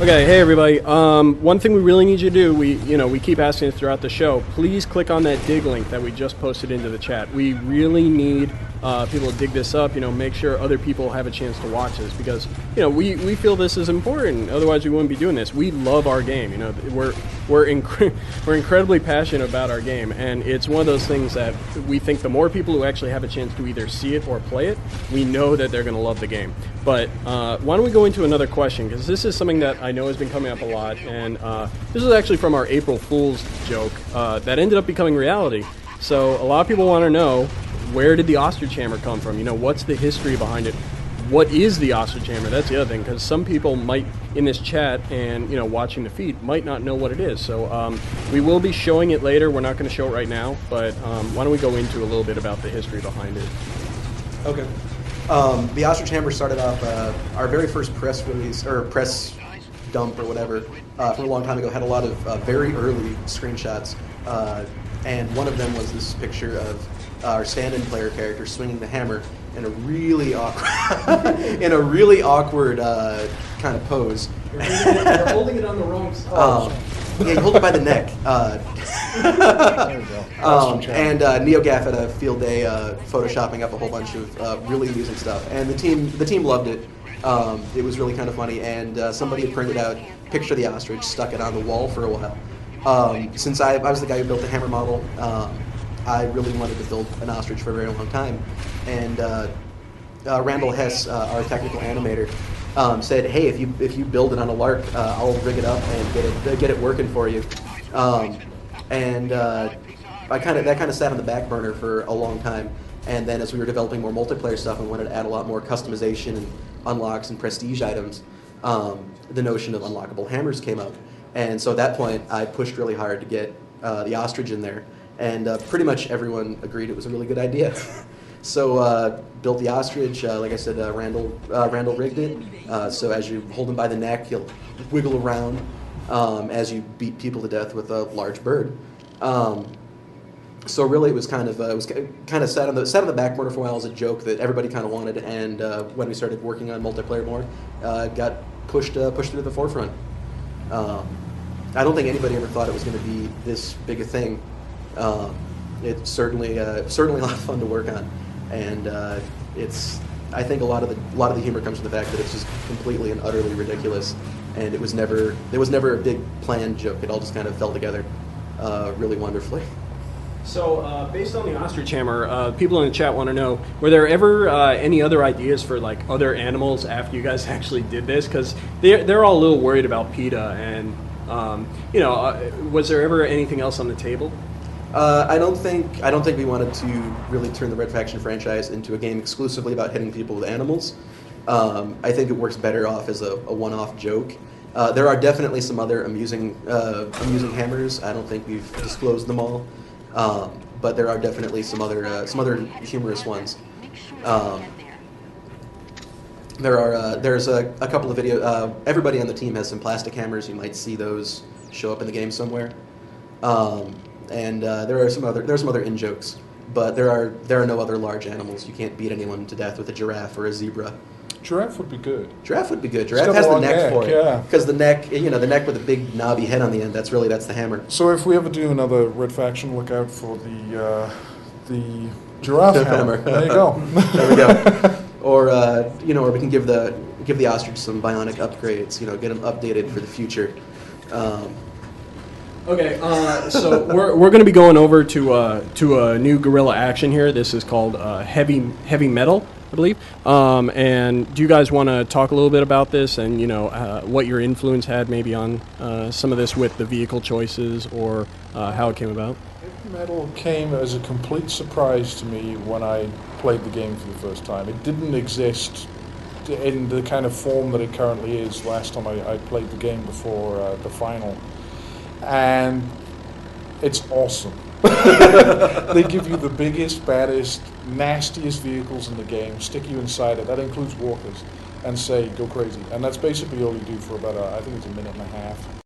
Okay, hey everybody. One thing we really need you to do, we keep asking it throughout the show. Please click on that dig link that we just posted into the chat. We really need people to dig this up. Make sure other people have a chance to watch this because we feel this is important. Otherwise, we wouldn't be doing this. We love our game. We're incredibly passionate about our game, and it's one of those things that we think the more people who actually have a chance to either see it or play it, we know that they're going to love the game. But why don't we go into another question, because this is something that I know has been coming up a lot, and this is actually from our April Fool's joke that ended up becoming reality. So a lot of people want to know, where did the ostrich hammer come from? What's the history behind it? What is the ostrich hammer? That's the other thing, because some people might, in this chat and watching the feed, might not know what it is. So we will be showing it later. We're not going to show it right now, but why don't we go into a little bit about the history behind it? Okay. The ostrich hammer started off our very first press release, or press dump or whatever, from a long time ago, had a lot of very early screenshots, and one of them was this picture of our stand-in player character swinging the hammer in a really awkward kind of pose. You're holding it on the wrong side. Yeah, you hold it by the neck. There we go. And NeoGaf had a field day photoshopping up a whole bunch of really amusing stuff, and the team loved it. It was really kind of funny, and somebody had printed out a picture of the ostrich, stuck it on the wall for a while. Since I was the guy who built the hammer model, I really wanted to build an ostrich for a very long time, and Randall Hess, our technical animator, said, "Hey, if you build it on a lark, I'll rig it up and get it working for you." That kind of sat on the back burner for a long time. And then as we were developing more multiplayer stuff and wanted to add a lot more customization and unlocks and prestige items, the notion of unlockable hammers came up. And so at that point, I pushed really hard to get the ostrich in there. And pretty much everyone agreed it was a really good idea. So built the ostrich. Like I said, Randall rigged it. So as you hold him by the neck, he'll wiggle around as you beat people to death with a large bird. So really, it was kind of sat on the back burner for a while as a joke that everybody kind of wanted. And when we started working on multiplayer more, got pushed to the forefront. I don't think anybody ever thought it was going to be this big a thing. It's certainly a lot of fun to work on, and I think a lot of the humor comes from the fact that it's just completely and utterly ridiculous, and there was never a big planned joke. It all just kind of fell together really wonderfully. So based on the ostrich hammer, people in the chat want to know, were there ever any other ideas for like other animals after you guys actually did this? Because they're all a little worried about PETA, and was there ever anything else on the table? I don't think we wanted to really turn the Red Faction franchise into a game exclusively about hitting people with animals. I think it works better off as a one-off joke. There are definitely some other amusing hammers. I don't think we've disclosed them all, but there are definitely some other humorous ones. There's a couple of videos. Everybody on the team has some plastic hammers. You might see those show up in the game somewhere. And there are some other in-jokes, but there are no other large animals. You can't beat anyone to death with a giraffe or a zebra. Giraffe would be good. Giraffe would be good. Giraffe has the neck for it. Yeah. Because the neck with a big knobby head on the end, that's the hammer. So if we ever do another Red Faction, look out for the giraffe hammer. There you go. There we go. Or we can give the ostrich some bionic upgrades. Get them updated for the future. Okay, so we're going to be going over to a new guerrilla action here. This is called heavy metal, I believe. And do you guys want to talk a little bit about this and what your influence had maybe on some of this with the vehicle choices or how it came about? Heavy metal came as a complete surprise to me when I played the game for the first time. It didn't exist in the kind of form that it currently is last time I played the game before the final. And it's awesome. They give you the biggest, baddest, nastiest vehicles in the game, stick you inside it, that includes walkers, and say, go crazy. And that's basically all you do for about, I think it's a minute and a half.